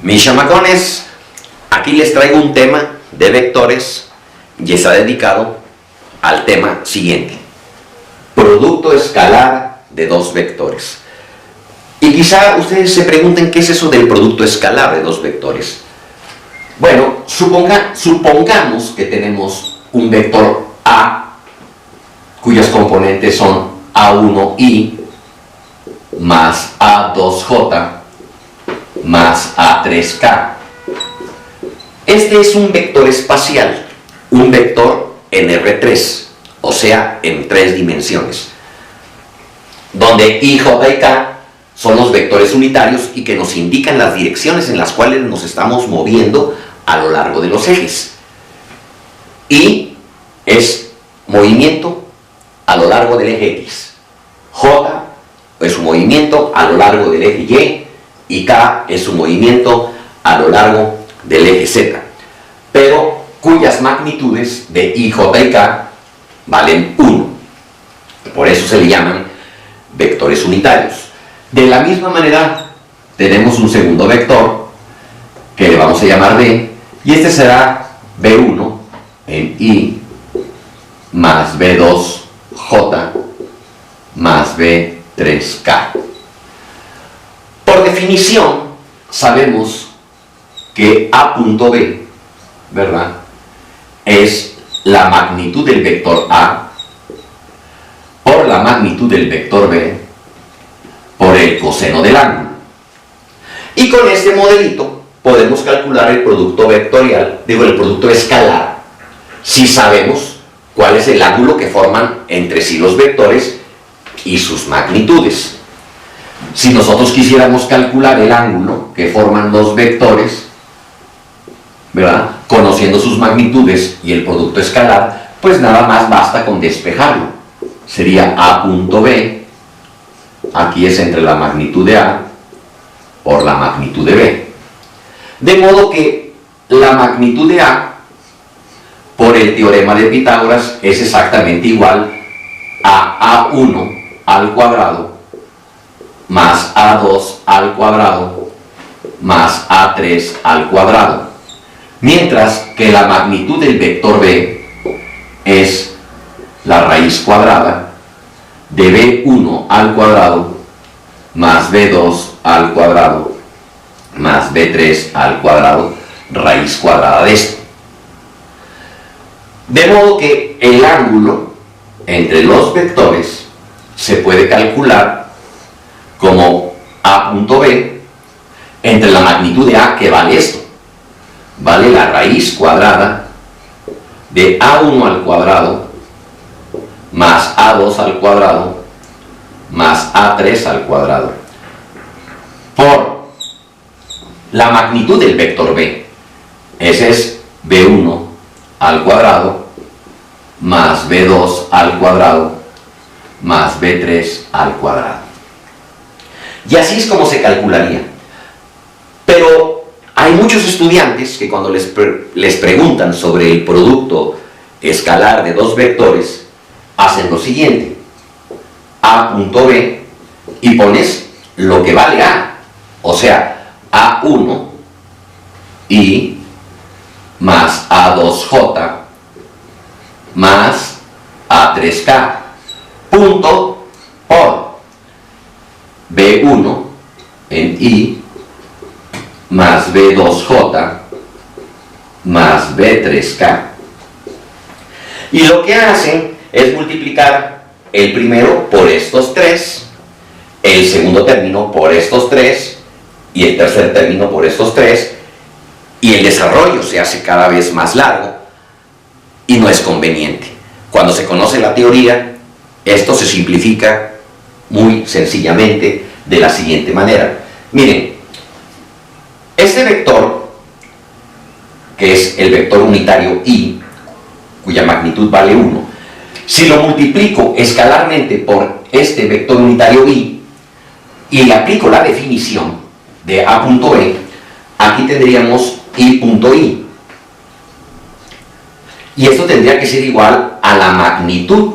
Mis chamacones, aquí les traigo un tema de vectores y está dedicado al tema siguiente: producto escalar de dos vectores. Y quizá ustedes se pregunten qué es eso del producto escalar de dos vectores. Bueno, supongamos que tenemos un vector A cuyas componentes son A1i más A2j más A3k. Este es un vector espacial, un vector en R3, o sea, en 3 dimensiones, donde I, J y K son los vectores unitarios y que nos indican las direcciones en las cuales nos estamos moviendo a lo largo de los ejes. I es movimiento a lo largo del eje X, J es un movimiento a lo largo del eje Y K es un movimiento a lo largo del eje Z, pero cuyas magnitudes de I, J y K valen 1. Por eso se le llaman vectores unitarios. De la misma manera, tenemos un segundo vector que le vamos a llamar B, y este será B1 en I más B2J más B3K. Por definición, sabemos que A.B, ¿verdad?, es la magnitud del vector A por la magnitud del vector B por el coseno del ángulo. Y con este modelito podemos calcular el producto vectorial, el producto escalar, si sabemos cuál es el ángulo que forman entre sí los vectores y sus magnitudes. Si nosotros quisiéramos calcular el ángulo que forman los vectores, ¿verdad?, conociendo sus magnitudes y el producto escalar, pues nada más basta con despejarlo. Sería A.B, aquí es entre la magnitud de A por la magnitud de B. De modo que la magnitud de A, por el teorema de Pitágoras, es exactamente igual a A1 al cuadrado más A2 al cuadrado más A3 al cuadrado, mientras que la magnitud del vector B es la raíz cuadrada de B1 al cuadrado más B2 al cuadrado más B3 al cuadrado, raíz cuadrada de esto. De modo que el ángulo entre los vectores se puede calcular como A.B entre la magnitud de A, que vale esto, vale la raíz cuadrada de A1 al cuadrado más A2 al cuadrado más A3 al cuadrado por la magnitud del vector B. Ese es B1 al cuadrado más B2 al cuadrado más B3 al cuadrado. Y así es como se calcularía. Pero hay muchos estudiantes que cuando les preguntan sobre el producto escalar de dos vectores, hacen lo siguiente: A.B y pones lo que vale A, o sea, A1 I más A2J más A3K punto por B1 en I más B2J más B3K. Y lo que hacen es multiplicar el primero por estos tres, el segundo término por estos tres y el tercer término por estos tres, y el desarrollo se hace cada vez más largo y no es conveniente. Cuando se conoce la teoría, esto se simplifica muy sencillamente de la siguiente manera. Miren, este vector, que es el vector unitario I, cuya magnitud vale 1, si lo multiplico escalarmente por este vector unitario I y le aplico la definición de A.E, aquí tendríamos I.I. Y esto tendría que ser igual a la magnitud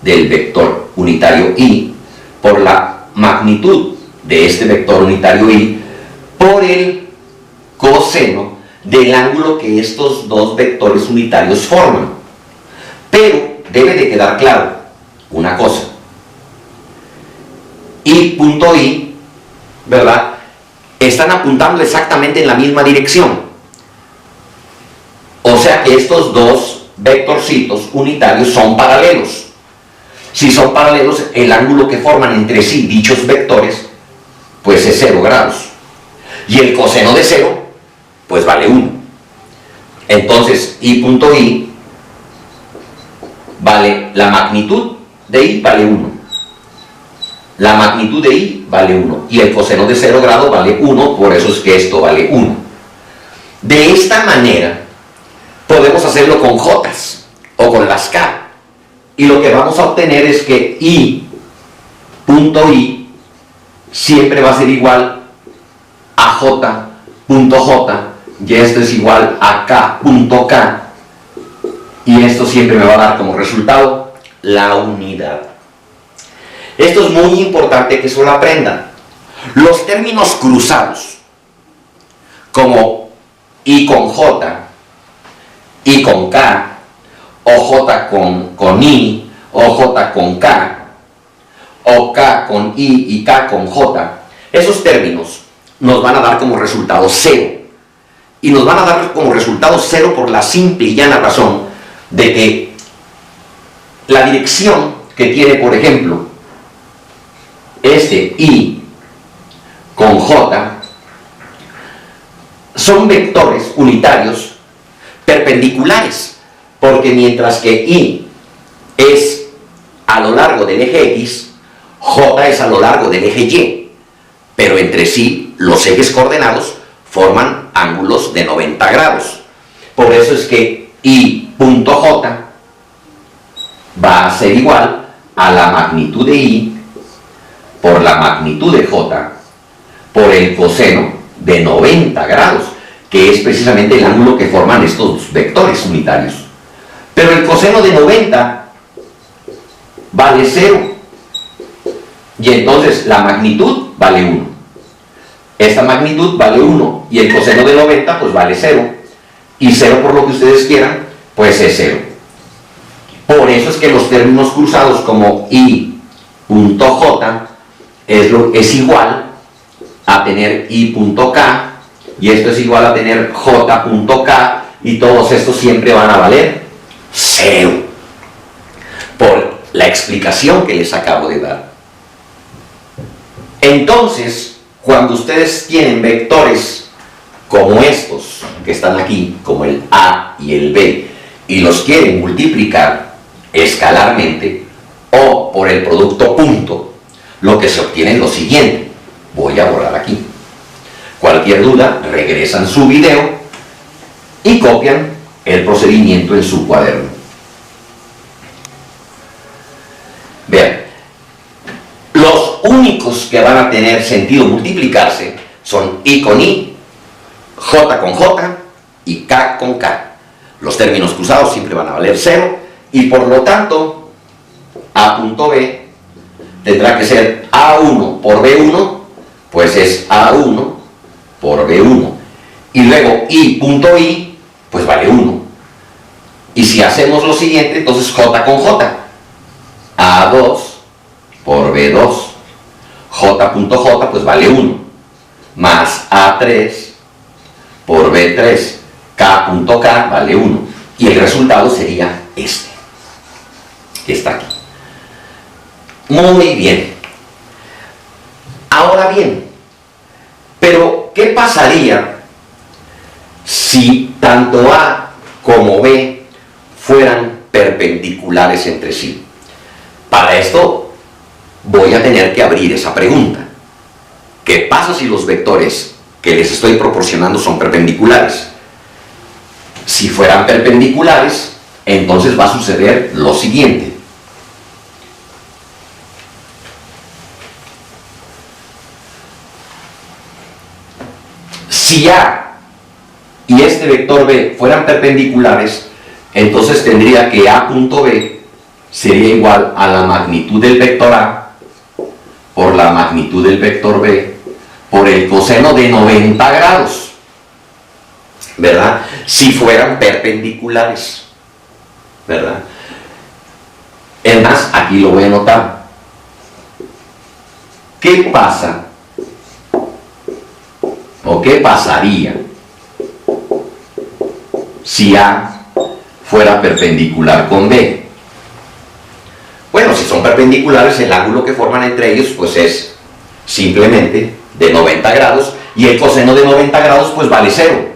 del vector unitario I por la magnitud de este vector unitario I por el coseno del ángulo que estos dos vectores unitarios forman. Pero debe de quedar claro una cosa. I punto I, ¿verdad?, están apuntando exactamente en la misma dirección. O sea que estos dos vectorcitos unitarios son paralelos. Si son paralelos, el ángulo que forman entre sí dichos vectores, pues es 0 grados. Y el coseno de 0, pues vale 1. Entonces, I punto I vale, la magnitud de I vale 1. La magnitud de I vale 1. Y el coseno de 0 grado vale 1, por eso es que esto vale 1. De esta manera, podemos hacerlo con J o con las K. Y lo que vamos a obtener es que I punto I siempre va a ser igual a J punto J, y esto es igual a K punto K, y esto siempre me va a dar como resultado la unidad. Esto es muy importante que eso lo aprendan. Los términos cruzados, como I con J, I con K, o J con I, o J con K, o K con I y K con J, esos términos nos van a dar como resultado 0. Y nos van a dar como resultado 0 por la simple y llana razón de que la dirección que tiene, por ejemplo, este I con J, son vectores unitarios perpendiculares, porque mientras que I es a lo largo del eje X, J es a lo largo del eje Y, pero entre sí los ejes coordenados forman ángulos de 90 grados. Por eso es que I punto J va a ser igual a la magnitud de I por la magnitud de J por el coseno de 90 grados, que es precisamente el ángulo que forman estos vectores unitarios. Pero el coseno de 90 vale 0, y entonces la magnitud vale 1. Esta magnitud vale 1, y el coseno de 90 pues vale 0, y 0 por lo que ustedes quieran, pues es 0. Por eso es que los términos cruzados como I punto J es igual a tener I punto K, y esto es igual a tener J punto K, y todos estos siempre van a valer 0, por la explicación que les acabo de dar. Entonces, cuando ustedes tienen vectores como estos que están aquí, como el A y el B, y los quieren multiplicar escalarmente o por el producto punto, lo que se obtiene es lo siguiente. Voy a borrar aquí. Cualquier duda, regresan su video y copian el procedimiento en su cuaderno. Vean, los únicos que van a tener sentido multiplicarse son I con I, J con J y K con K. Los términos cruzados siempre van a valer 0, y por lo tanto A punto B tendrá que ser A1 por B1, pues es A1 por B1. Y luego I punto I, pues vale 1. Y si hacemos lo siguiente, entonces J con J, A2 por B2, J punto J, pues vale 1, más A3 por B3, K punto K vale 1. Y el resultado sería este, que está aquí. Muy bien. Ahora bien, pero ¿qué pasaría si tanto A como B fueran perpendiculares entre sí? Para esto voy a tener que abrir esa pregunta. ¿Qué pasa si los vectores que les estoy proporcionando son perpendiculares? Si fueran perpendiculares, entonces va a suceder lo siguiente. Si A y este vector B fueran perpendiculares, entonces tendría que A punto B sería igual a la magnitud del vector A por la magnitud del vector B por el coseno de 90 grados. ¿verdad? Si fueran perpendiculares, ¿verdad? Es más, aquí lo voy a anotar. ¿Qué pasa o qué pasaría si A fuera perpendicular con B? Bueno, si son perpendiculares, el ángulo que forman entre ellos pues es simplemente de 90 grados y el coseno de 90 grados pues vale 0.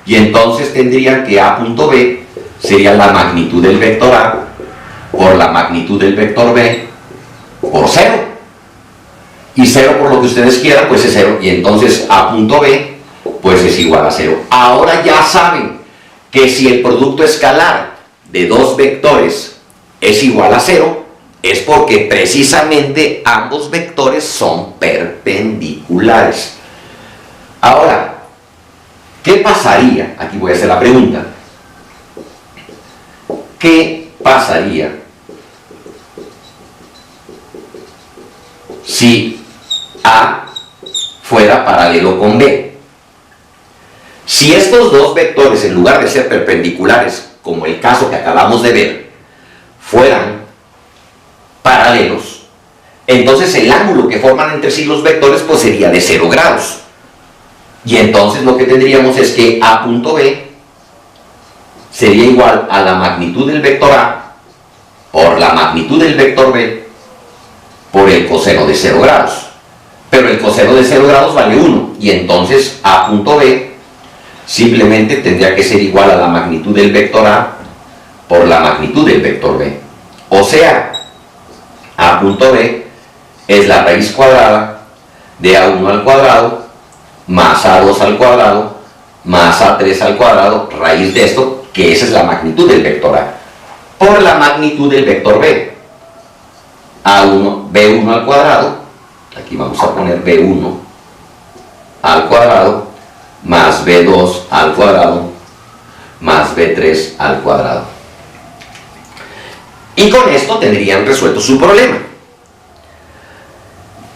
Y entonces tendrían que A punto B sería la magnitud del vector A por la magnitud del vector B por 0. Y 0 por lo que ustedes quieran pues es 0. Y entonces A punto B pues es igual a 0. Ahora ya saben que si el producto escalar de dos vectores es igual a 0, es porque precisamente ambos vectores son perpendiculares. Ahora, ¿qué pasaría? Aquí voy a hacer la pregunta. ¿Qué pasaría si A fuera paralelo con B? Si estos dos vectores, en lugar de ser perpendiculares, como el caso que acabamos de ver, fueran paralelos, entonces el ángulo que forman entre sí los vectores pues sería de 0 grados. Y entonces lo que tendríamos es que A punto B sería igual a la magnitud del vector A por la magnitud del vector B por el coseno de 0 grados. Pero el coseno de 0 grados vale 1, y entonces A punto B simplemente tendría que ser igual a la magnitud del vector A por la magnitud del vector B. O sea, A punto B es la raíz cuadrada de A1 al cuadrado más A2 al cuadrado más A3 al cuadrado, raíz de esto, que esa es la magnitud del vector A, por la magnitud del vector B. A1, B1 al cuadrado, aquí vamos a poner B1 al cuadrado, más B2 al cuadrado, más B3 al cuadrado. Y con esto tendrían resuelto su problema.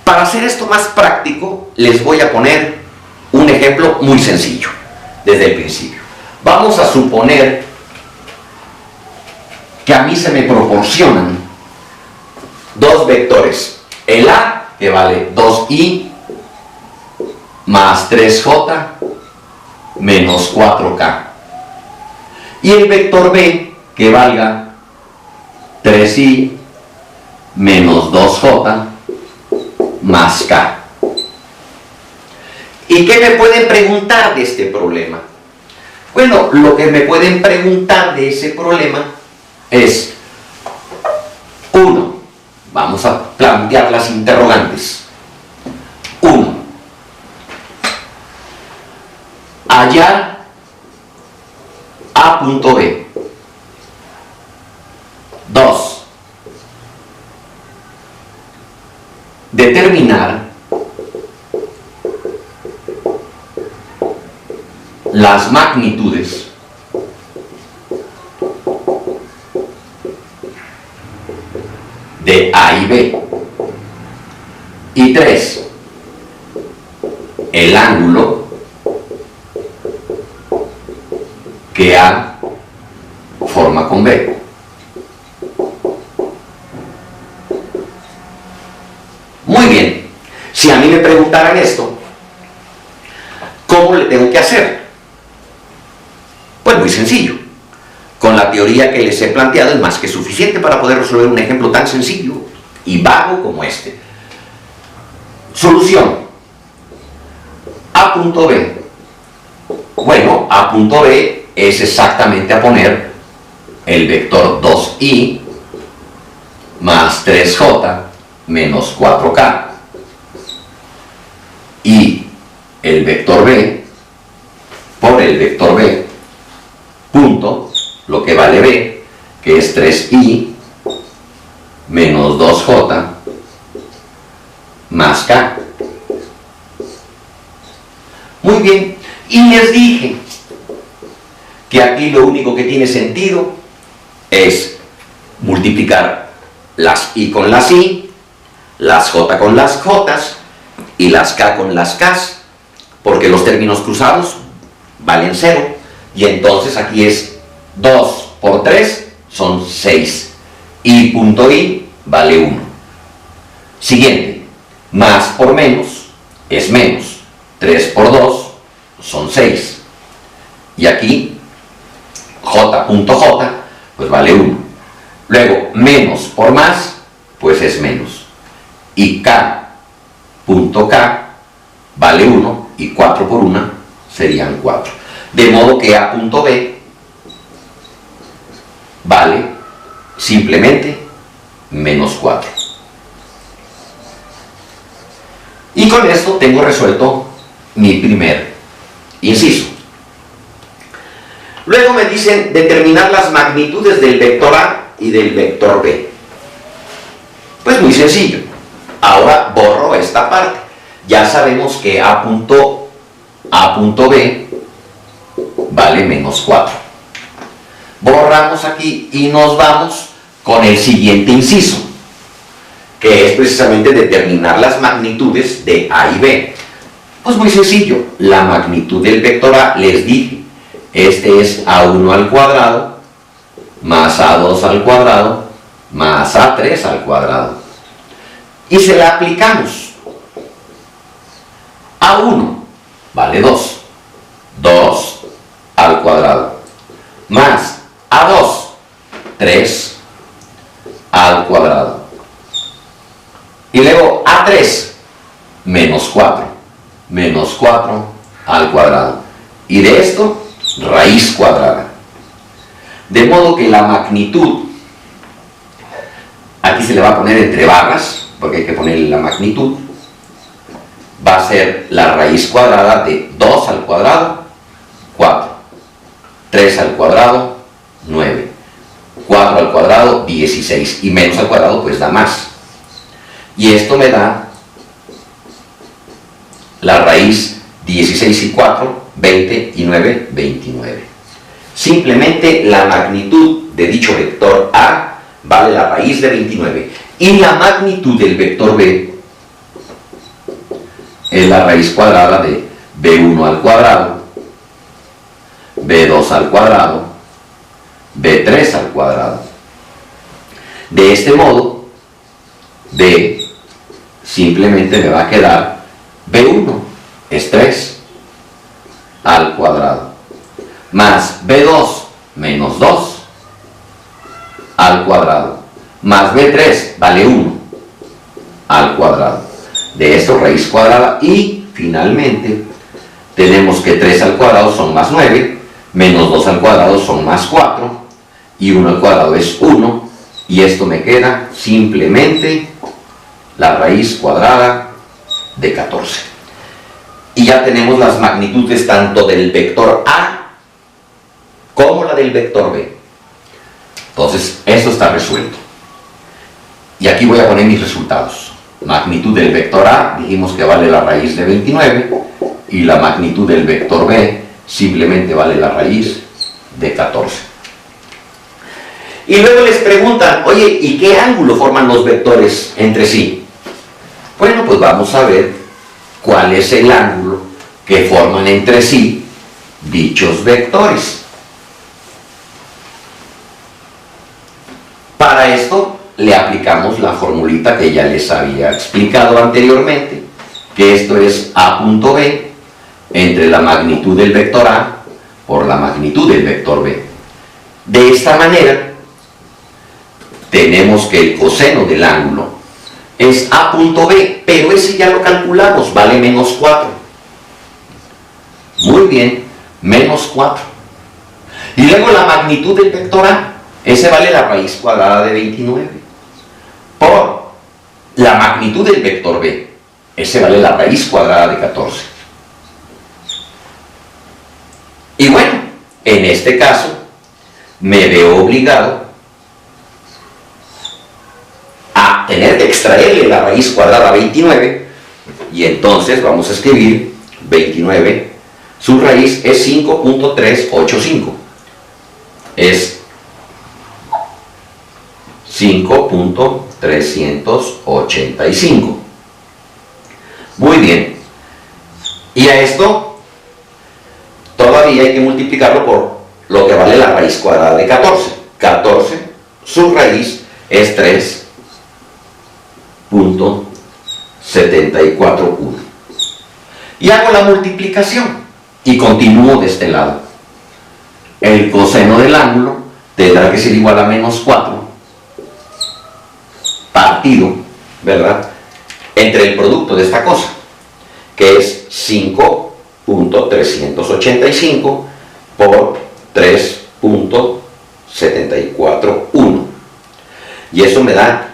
Para hacer esto más práctico, les voy a poner un ejemplo muy sencillo, desde el principio. Vamos a suponer que a mí se me proporcionan dos vectores. El A, que vale 2i más 3j menos 4k. Y el vector B, que valga 3i menos 2j más k. ¿Y qué me pueden preguntar de este problema? Bueno, lo que me pueden preguntar de ese problema es, 1, vamos a plantear las interrogantes. 1, hallar A punto B. 2, determinar las magnitudes de A y B. Y 3, el ángulo que A forma con B. Muy bien, si a mí me preguntaran esto, ¿cómo le tengo que hacer? Pues muy sencillo. Con la teoría que les he planteado es más que suficiente para poder resolver un ejemplo tan sencillo y vago como este. Solución. A punto B. Bueno, A punto B es exactamente a poner el vector 2i más 3j menos 4k y el vector B por el vector B punto lo que vale B, que es 3i menos 2j más k. Muy bien, y les dije que aquí lo único que tiene sentido es multiplicar las i con las i, las j con las j y las k con las k, porque los términos cruzados valen 0, y entonces aquí es 2 por 3 son 6. Y punto i vale 1. Siguiente, más por menos es menos. 3 por 2 son 6. Y aquí j.j pues vale 1. Luego, menos por más pues es menos. Y k.k vale 1 y 4 por 1 serían 4. De modo que a.b vale simplemente menos 4. Y con esto tengo resuelto mi primer inciso. Luego me dicen determinar las magnitudes del vector A y del vector B. Pues muy sencillo. Ahora borro esta parte. Ya sabemos que A.B vale menos 4. Borramos aquí y nos vamos con el siguiente inciso, que es precisamente determinar las magnitudes de A y B. Pues muy sencillo. La magnitud del vector A, les dije, este es A1 al cuadrado más A2 al cuadrado más A3 al cuadrado. Y se la aplicamos. A1 vale 2. 2 al cuadrado. Más A2, 3 al cuadrado. Y luego A3, menos 4. Menos 4 al cuadrado. Y de esto, raíz cuadrada. De modo que la magnitud, aquí se le va a poner entre barras, porque hay que ponerle la magnitud, va a ser la raíz cuadrada de 2 al cuadrado, 4. 3 al cuadrado, 9. 4 al cuadrado, 16. Y menos al cuadrado, pues da más. Y esto me da la raíz 16 y 4, 20 y 9, 29. Simplemente la magnitud de dicho vector A vale la raíz de 29. Y la magnitud del vector B es la raíz cuadrada de B1 al cuadrado, B2 al cuadrado, B3 al cuadrado. De este modo, B simplemente me va a quedar B1 es 3 al cuadrado, más B2 menos 2 al cuadrado, más B3 vale 1 al cuadrado. De esto raíz cuadrada y finalmente tenemos que 3 al cuadrado son más 9, menos 2 al cuadrado son más 4 y 1 al cuadrado es 1 y esto me queda simplemente la raíz cuadrada de 14. Y ya tenemos las magnitudes tanto del vector A como la del vector B. Entonces, esto está resuelto. Y aquí voy a poner mis resultados. Magnitud del vector A, dijimos que vale la raíz de 29, y la magnitud del vector B simplemente vale la raíz de 14. Y luego les preguntan, oye, ¿y qué ángulo forman los vectores entre sí? Bueno, pues vamos a ver cuál es el ángulo que forman entre sí dichos vectores. Para esto le aplicamos la formulita que ya les había explicado anteriormente, que esto es A.B entre la magnitud del vector A por la magnitud del vector B. De esta manera, tenemos que el coseno del ángulo es A.B, pero ese ya lo calculamos, vale menos 4. Muy bien, menos 4. Y luego la magnitud del vector A, ese vale la raíz cuadrada de 29, por la magnitud del vector B, ese vale la raíz cuadrada de 14. Y bueno, en este caso, me veo obligado a tener que extraerle la raíz cuadrada a 29, y entonces vamos a escribir 29, su raíz es 5.385, es 5.385. Muy bien, y a esto todavía hay que multiplicarlo por lo que vale la raíz cuadrada de 14. 14, su raíz es 3.741. Y hago la multiplicación y continúo de este lado. El coseno del ángulo tendrá que ser igual a menos 4 partido, ¿verdad?, entre el producto de esta cosa, que es 5.385 por 3.741. Y eso me da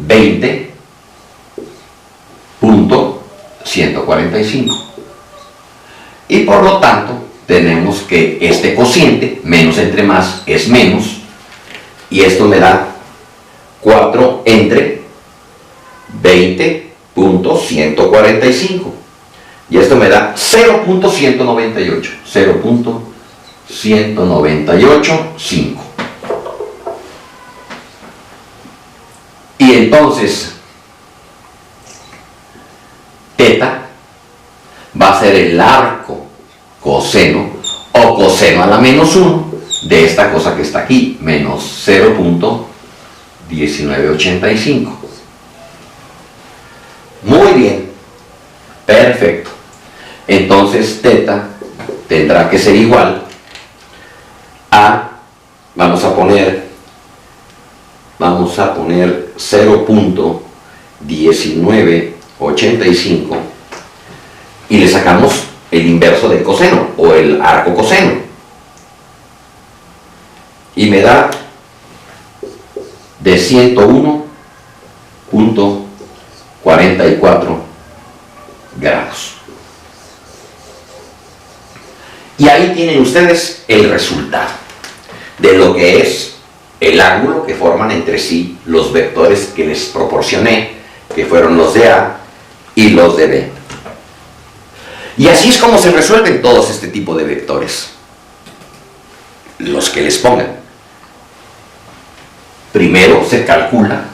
20.145. Y por lo tanto, tenemos que este cociente, menos entre más, es menos. Y esto me da 4 entre 20.145. Y esto me da 0.198. 0.1985. Y entonces, teta va a ser el arco coseno o coseno a la menos 1 de esta cosa que está aquí, menos 0.1985. Muy bien, perfecto. Entonces teta tendrá que ser igual a, vamos a poner 0.1985 y le sacamos el inverso del coseno o el arco coseno y me da de 101.44 grados. Y ahí tienen ustedes el resultado de lo que es el ángulo que forman entre sí los vectores que les proporcioné, que fueron los de A y los de B. Y así es como se resuelven todos este tipo de vectores, los que les pongan. Primero se calcula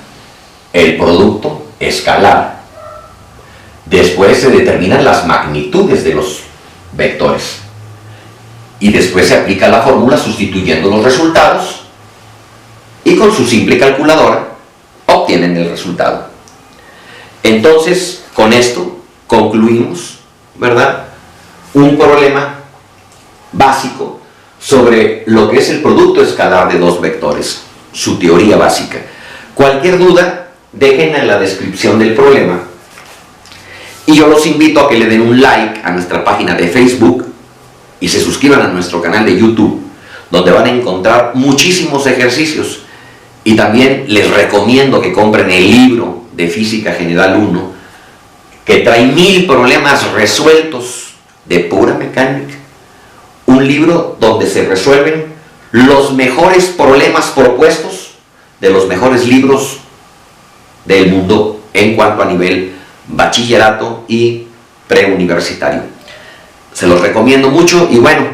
el producto escalar, después se determinan las magnitudes de los vectores y después se aplica la fórmula sustituyendo los resultados y con su simple calculadora obtienen el resultado. Entonces, con esto concluimos, ¿verdad?, un problema básico sobre lo que es el producto escalar de dos vectores, su teoría básica. Cualquier duda, déjenla en la descripción del problema y yo los invito a que le den un like a nuestra página de Facebook y se suscriban a nuestro canal de YouTube, donde van a encontrar muchísimos ejercicios. Y también les recomiendo que compren el libro de Física General 1, que trae 1000 problemas resueltos de pura mecánica. Un libro donde se resuelven los mejores problemas propuestos de los mejores libros del mundo en cuanto a nivel bachillerato y preuniversitario. Se los recomiendo mucho y bueno,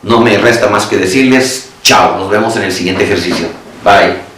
no me resta más que decirles chao, nos vemos en el siguiente ejercicio. Bye.